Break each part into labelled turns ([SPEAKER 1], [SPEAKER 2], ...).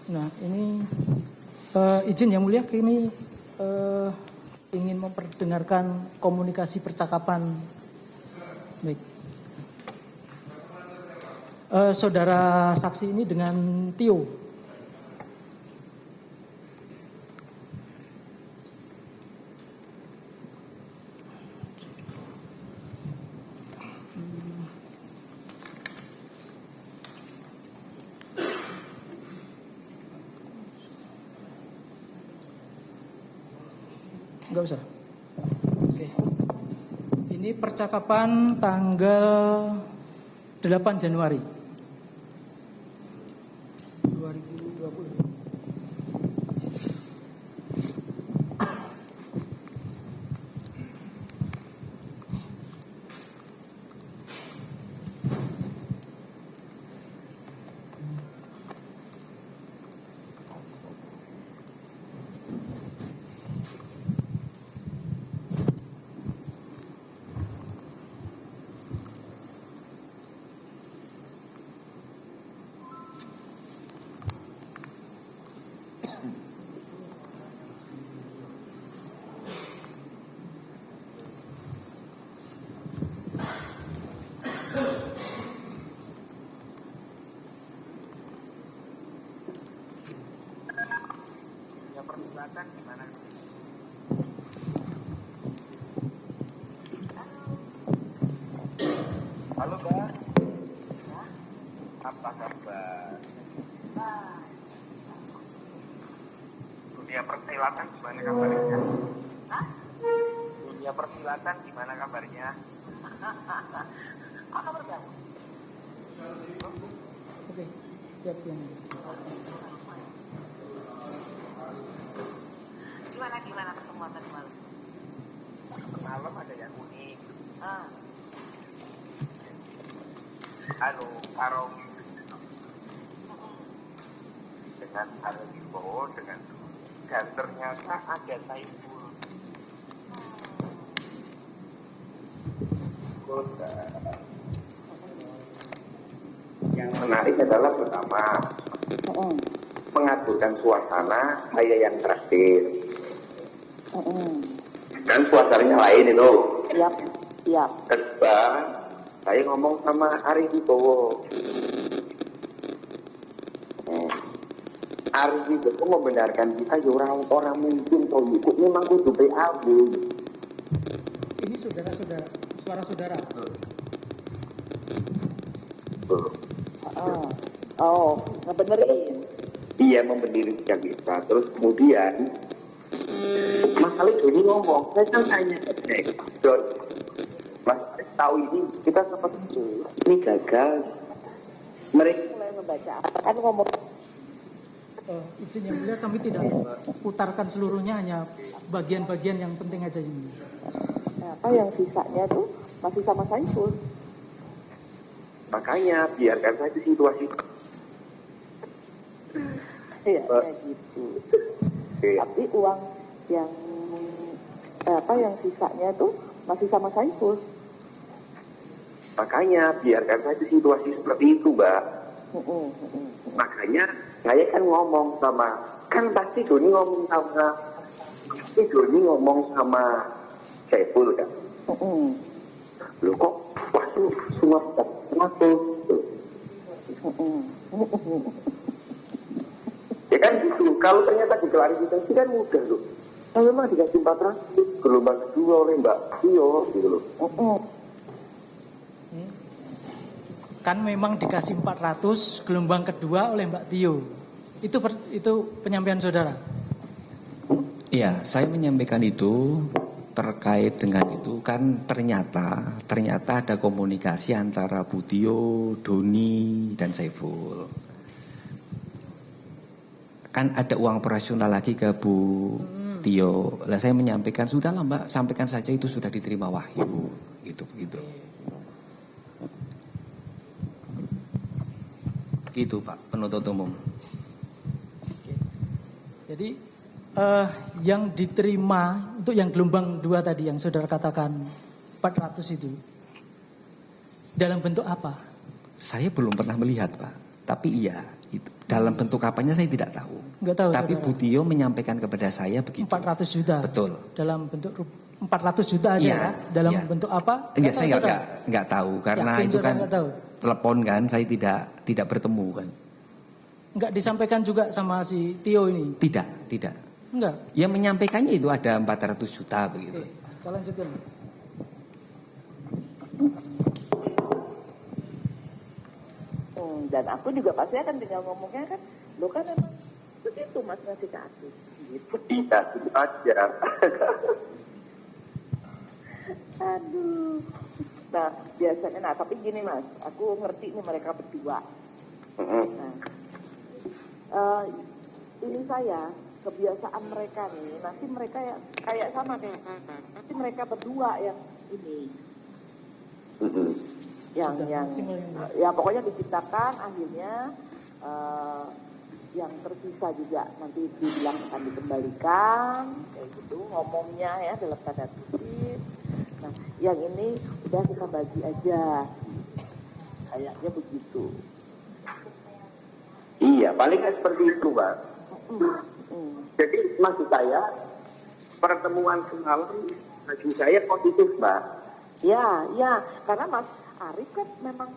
[SPEAKER 1] Nah, ini izin yang mulia, kami ingin memperdengarkan komunikasi percakapan. Baik. Saudara saksi ini dengan Tio. Enggak usah. Oke. Ini percakapan tanggal 8 Januari 2020.
[SPEAKER 2] Persilatan gimana? Halo Mbak. Apa kabar? Dunia persilatan gimana kabarnya? Dunia persilatan gimana kabarnya? Apa kabar kamu?
[SPEAKER 1] Oke, siap yang.
[SPEAKER 2] Gimana pertemuan tadi malam? Malam ada yang unik. Karong dengan Arifo dengan dan ternyata ada Saiful. Yang menarik adalah pertama mengaturkan suasana saya yang terakhir. Dan suasananya lain itu. Siap. Kedua, saya ngomong sama Arif Wibowo. Arif Wibowo membenarkan kita ya orang mungkin kalau ikut memang kudu PAB.
[SPEAKER 1] Ini saudara-saudara, suara saudara.
[SPEAKER 3] Ngebenerin.
[SPEAKER 2] Iya, membenerin kita. Terus kemudian masalah ini ngomong, saya kan tanya, Don, Mas tahu ini kita seperti ini gagal. Mereka
[SPEAKER 3] Mulai membaca kan ngomong.
[SPEAKER 1] Izin yang mulia, kami tidak putarkan seluruhnya, hanya bagian-bagian yang penting aja ini.
[SPEAKER 3] Apa yang sisanya tuh masih sama Saiful.
[SPEAKER 2] Makanya biarkan saja situasi.
[SPEAKER 3] Iya, kayak gitu. Tapi uang yang yang sisanya tuh masih sama Saiful.
[SPEAKER 2] Makanya biarkan saja situasi seperti itu, Mbak. Makanya saya kan ngomong sama, kan pasti Doni ngomong sama Saiful kan. Loh kok waktu semua waktu ya kan gitu. Kalau ternyata diklarifikasi kan mudah loh. Nah, memang dikasih 400 gelombang kedua oleh Mbak Tio gitu loh.
[SPEAKER 1] Kan memang dikasih 400 gelombang kedua oleh Mbak Tio. Itu penyampaian saudara.
[SPEAKER 4] Iya, saya menyampaikan itu terkait dengan itu kan ternyata ada komunikasi antara Bu Tio, Doni dan Saiful. Kan ada uang operasional lagi ke Bu Tio. Lah saya menyampaikan sudahlah Mbak, sampaikan saja itu sudah diterima Wahyu. Gitu. Itu Pak penuntut umum.
[SPEAKER 1] Jadi yang diterima untuk yang gelombang 2 tadi yang saudara katakan 400 itu dalam bentuk apa?
[SPEAKER 4] Saya belum pernah melihat Pak. Tapi iya, Itu. Dalam bentuk apanya saya tidak tahu.
[SPEAKER 1] Nggak tahu.
[SPEAKER 4] Tapi
[SPEAKER 1] saudara.
[SPEAKER 4] Bu Tio menyampaikan kepada saya begitu.
[SPEAKER 1] 400 juta.
[SPEAKER 4] Betul.
[SPEAKER 1] Dalam bentuk 400 juta ada
[SPEAKER 4] Iya,
[SPEAKER 1] ya? Dalam
[SPEAKER 4] iya.
[SPEAKER 1] bentuk apa?
[SPEAKER 4] Enggak,
[SPEAKER 1] Nggak
[SPEAKER 4] saya
[SPEAKER 1] tahu, saudara.
[SPEAKER 4] nggak tahu karena
[SPEAKER 1] Yakin
[SPEAKER 4] itu
[SPEAKER 1] saudara
[SPEAKER 4] kan
[SPEAKER 1] nggak tahu?
[SPEAKER 4] telepon kan, saya tidak bertemu kan.
[SPEAKER 1] Nggak disampaikan juga sama si Tio ini?
[SPEAKER 4] Tidak.
[SPEAKER 1] Enggak.
[SPEAKER 4] Yang menyampaikannya itu ada 400 juta begitu.
[SPEAKER 1] Oke, kita lanjutkan.
[SPEAKER 3] Dan aku juga pasti akan tinggal ngomongnya kan, lo kan emang begitu mas ngasih ke aku. Gitu.
[SPEAKER 2] Iya, itu aja.
[SPEAKER 3] Aduh. Nah biasanya, nah tapi gini mas, aku ngerti nih mereka berdua. Nah, ini saya kebiasaan mereka nih, nanti mereka ya kayak sama nih, nanti mereka berdua yang ini, yang ya pokoknya diciptakan akhirnya yang tersisa juga nanti dibilang akan dikembalikan kayak gitu ngomongnya ya dalam tanda kutip. Nah yang ini udah kita bagi aja, kayaknya begitu.
[SPEAKER 2] Iya, paling nggak seperti itu, Mbak. Jadi maksud saya pertemuan semalam bagi saya positif, Mbak.
[SPEAKER 3] Ya, karena Mas Arif kan memang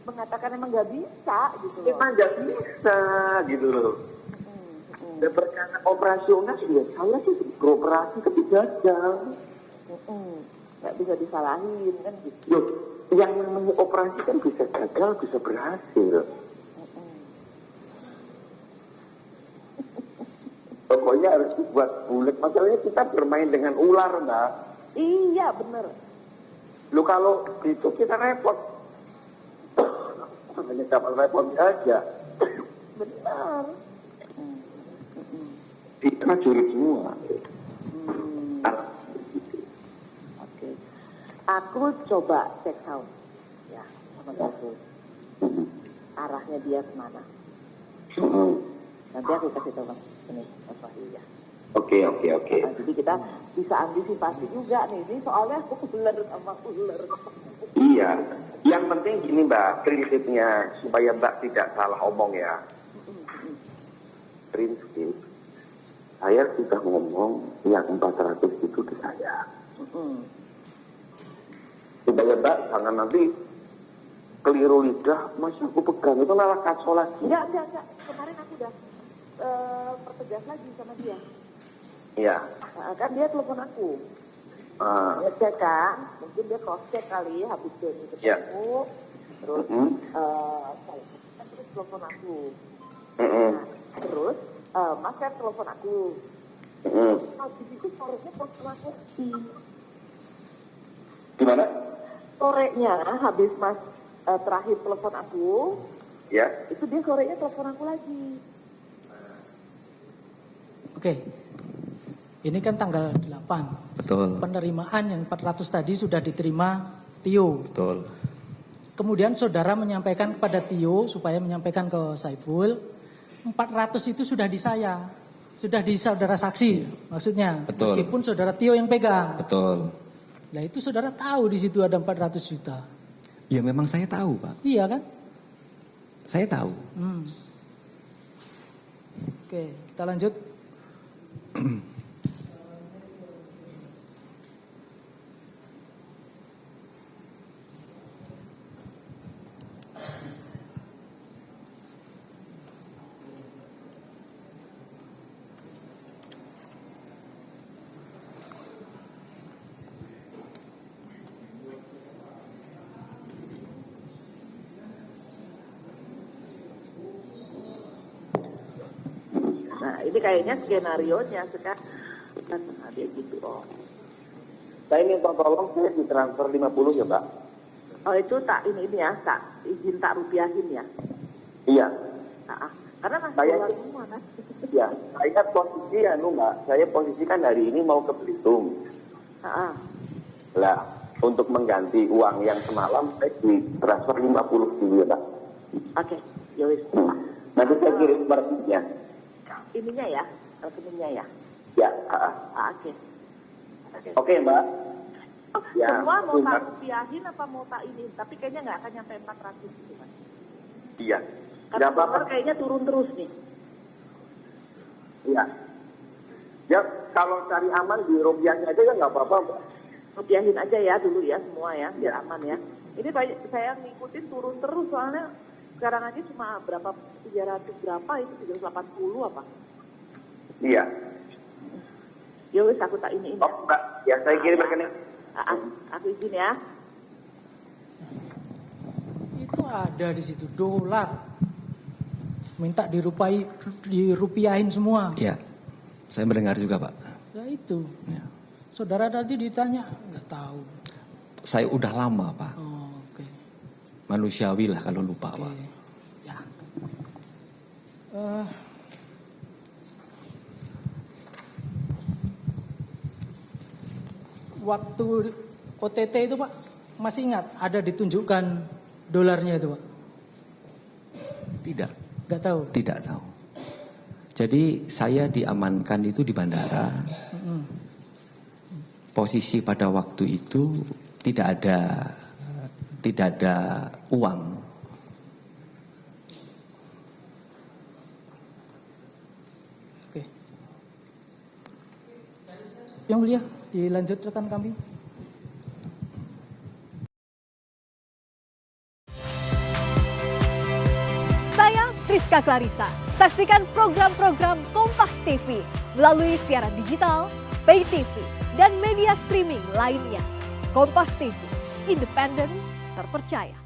[SPEAKER 3] mengatakan emang nggak bisa gitu loh.
[SPEAKER 2] Memang nggak bisa gitu loh. Dan perkara operasional ya saya sih beroperasi tapi gagal.
[SPEAKER 3] Nggak bisa disalahin kan gitu.
[SPEAKER 2] Loh, yang namanya operasi kan bisa gagal, bisa berhasil. Pokoknya harus dibuat bulat. Masalahnya kita bermain dengan ular, Mbak.
[SPEAKER 3] Iya bener.
[SPEAKER 2] Lu kalau itu kita repot. Hanya dapat repot aja.
[SPEAKER 3] Benar.
[SPEAKER 2] Kita curi semua.
[SPEAKER 3] Oke. Aku coba cek sound. Ya, sama aku. Arahnya dia kemana? Nanti aku kasih tahu Mas. Ini Mas Wahyu ya.
[SPEAKER 2] Oke.
[SPEAKER 3] Nah, jadi kita bisa antisipasi juga nih. Ini soalnya aku ular sama ular.
[SPEAKER 2] Iya. Yang penting gini Mbak, prinsipnya supaya Mbak tidak salah omong ya. Prinsip, saya sudah ngomong yang 400 itu ke saya. Supaya Mbak jangan nanti keliru lidah, masa aku pegang itu malah kacau lagi.
[SPEAKER 3] Enggak. Kemarin aku udah pertegas lagi sama dia.
[SPEAKER 2] Iya.
[SPEAKER 3] Nah, kan dia telepon aku. Dia cek kan, mungkin dia cross check kali habis dari ketemu. Terus terus telepon aku. Nah, terus Mas kan telepon aku. Habis itu sorenya telepon aku.
[SPEAKER 2] Gimana?
[SPEAKER 3] Sorenya habis Mas terakhir telepon aku.
[SPEAKER 2] Ya.
[SPEAKER 3] Itu dia sorenya telepon aku lagi.
[SPEAKER 1] Oke. Ini kan tanggal 8.
[SPEAKER 4] Betul.
[SPEAKER 1] Penerimaan yang 400 tadi sudah diterima Tio.
[SPEAKER 4] Betul.
[SPEAKER 1] Kemudian saudara menyampaikan kepada Tio supaya menyampaikan ke Saiful, 400 itu sudah di saya. Sudah di saudara saksi maksudnya.
[SPEAKER 4] Betul.
[SPEAKER 1] Meskipun saudara Tio yang pegang.
[SPEAKER 4] Betul.
[SPEAKER 1] Nah itu saudara tahu di situ ada 400 juta.
[SPEAKER 4] Ya memang saya tahu, Pak.
[SPEAKER 1] Iya kan?
[SPEAKER 4] Saya tahu.
[SPEAKER 1] Oke, kita lanjut.
[SPEAKER 3] Nah ini kayaknya skenario-nya sekarang. Nah, dia gitu.
[SPEAKER 2] Saya minta tolong saya ditransfer 50 ya Mbak.
[SPEAKER 3] Oh itu tak ini ya, tak izin tak rupiahin ya.
[SPEAKER 2] Iya.
[SPEAKER 3] Nah, karena masih
[SPEAKER 2] Saya-
[SPEAKER 3] keluar semua kan.
[SPEAKER 2] Ya, saya posisi Mbak. Saya posisi kan hari ini mau ke Belitung. Lah, untuk mengganti uang yang semalam saya ditransfer 50 dulu ya Mbak.
[SPEAKER 3] Oke, yowis.
[SPEAKER 2] Nanti saya kirim barangnya.
[SPEAKER 3] Ininya ya, rekeningnya ya.
[SPEAKER 2] Ya,
[SPEAKER 3] Oke.
[SPEAKER 2] Oke Mbak.
[SPEAKER 3] Oh,
[SPEAKER 2] Ya,
[SPEAKER 3] semua mau
[SPEAKER 2] betul,
[SPEAKER 3] tak
[SPEAKER 2] Mbak.
[SPEAKER 3] rupiahin apa mau tak ini, tapi kayaknya nggak akan nyampe 400 gitu kan.
[SPEAKER 2] Iya.
[SPEAKER 3] Karena
[SPEAKER 2] Nggak apa-apa.
[SPEAKER 3] dolar kayaknya turun terus nih.
[SPEAKER 2] Iya. Ya kalau cari aman di rupiahnya aja kan nggak apa-apa, Mbak.
[SPEAKER 3] Rupiahin aja ya dulu ya semua ya, biar aman ya. Ini saya ngikutin turun terus soalnya sekarang aja cuma berapa 300 berapa itu 380 apa?
[SPEAKER 2] Iya.
[SPEAKER 3] Ya wis aku tak ini.
[SPEAKER 2] Oh, Mbak, ya saya kirim rekening.
[SPEAKER 3] Aku izin ya.
[SPEAKER 1] Itu ada di situ dolar. Minta dirupiahin semua.
[SPEAKER 4] Ya, saya mendengar juga Pak.
[SPEAKER 1] Ya itu.
[SPEAKER 4] Ya.
[SPEAKER 1] Saudara tadi ditanya, nggak tahu.
[SPEAKER 4] Saya udah lama Pak.
[SPEAKER 1] Oh, oke.
[SPEAKER 4] Manusiawi lah kalau lupa Pak.
[SPEAKER 1] Oke. Ya. Waktu OTT itu Pak, masih ingat ada ditunjukkan dolarnya itu Pak?
[SPEAKER 4] Tidak,
[SPEAKER 1] Nggak tahu.
[SPEAKER 4] tidak tahu. Jadi saya diamankan itu di bandara.
[SPEAKER 1] Mm-mm.
[SPEAKER 4] Posisi pada waktu itu tidak ada uang.
[SPEAKER 1] Oke. Yang mulia, dilanjut rekan kami.
[SPEAKER 5] Saya Priska Clarissa. Saksikan program-program Kompas TV melalui siaran digital, pay TV, dan media streaming lainnya. Kompas TV, independen, terpercaya.